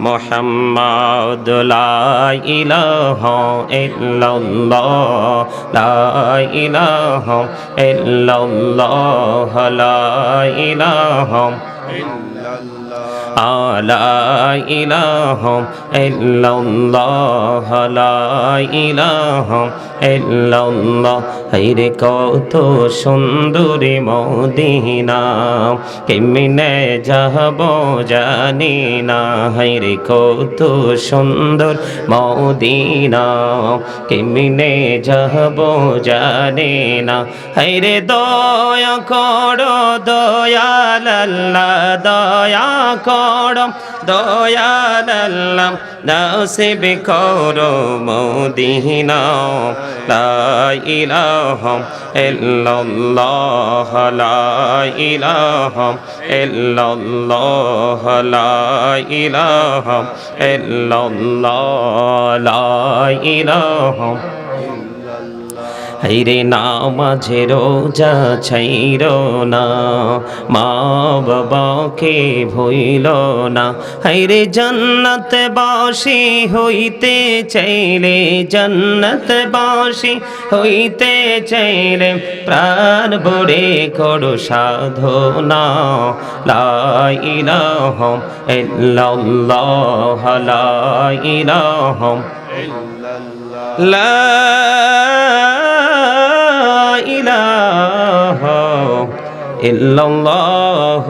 মুহাম্মাদ লা ইলাহা ইল্লাল্লাহ লা ইলাহা ইল্লাল্লাহ লা ইলাহা লা ইলাহা ইল্লাল্লাহ লা ইলাহা ইল্লাল্লাহ। হায়রে কত সুন্দরী মদিনা, কেমনে যাব জানি না। হায়রে কত সুন্দর মদিনা, কেমনে যাব জানি না। হায়রে দয়া করো দয়াল আল্লাহ, দয়া করো দয়াল আল্লাহ, নসিব করো মদিনা। লা ইলাহা ইল্লাল্লাহ লা ইলাহা ইল্লাল্লাহ লা ইলাহা ইল্লাল্লাহ লা ইলাহা। হায়রে নামাজে রোজা ছাইরো না, মা বাবাকে ভুইল না। হায়রে জান্নাতবাসী হইতে চাইলে, জান্নাতবাসী হইতে চাইলে প্রাণ ভরে করো সাধনা। লা ইলাহা ইল্লাল্লাহ লা ইলাহা লা ইলাহা ইল্লাল্লাহ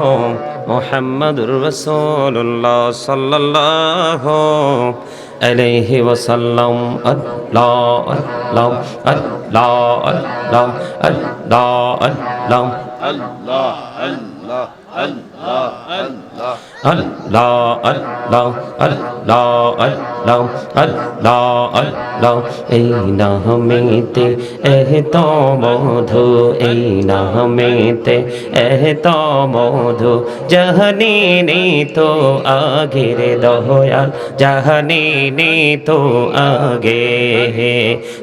মুহাম্মাদুর রাসূলুল্লাহ সাল্লাল্লাহু আলাইহি ওয়াসাল্লাম। আল্লাহ আল্লাহ আল্লাহ আল্লাহ আল্লাহ আল্লাহ আল্লাহ আল্লাহ আল্লাহ আল্লাহ আল্লাহ আল্লাহ আল্লাহ আল্লাহ আল্লাহ আল্লাহ। এই নামেতে এত মধু, এই নামেতে এত মধু, জাহানি তো আগের দয়াল, জাহানি তো আগে।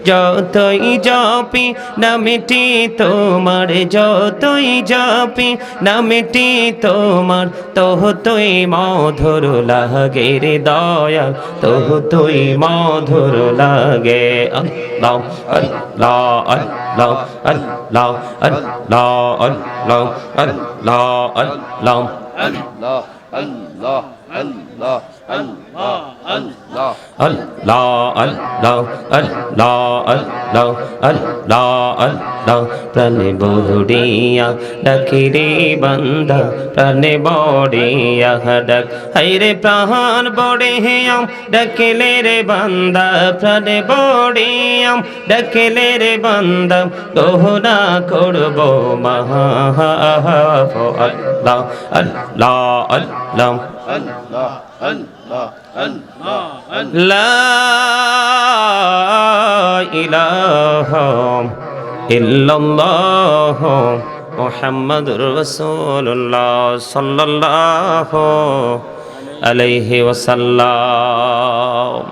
যতই জপি নামটি তোমার, যতই জপি নামটি তোমার, তোই মধুর লাগে রে দয়াল, তোই মধুর লাগে। আল্লাহ আল্লাহ আল্লাহ আল্লাহ আল্লাহ আল্লাহ আল্লাহ আল্লাহ আল্লাহ আল্লাহ আল্লাহ আল্লাহ আল্লাহ আল্লাহ আল্লাহ আল্লাহ আল্লাহ আল্লাহ আল্লাহ। প্রাণে বড়িয়া ডাকি রে বান্দা, প্রাণে বড়িয়া ডাক। হায়রে প্রাণ বড়িয়া ডাকিলে রে বান্দা, প্রাণে বড়িয়া ডাকিলে রে বান্দা, দোহনা করব মাফ। আল্লাহ আল্লাহ আল্লাহ আল্লাহ আল্লাহ আল্লাহ লা ইলাহা ইল্লাল্লাহ মুহাম্মাদুর রাসূলুল্লাহ সাল্লাল্লাহু আলাইহি ওয়াসাল্লাম।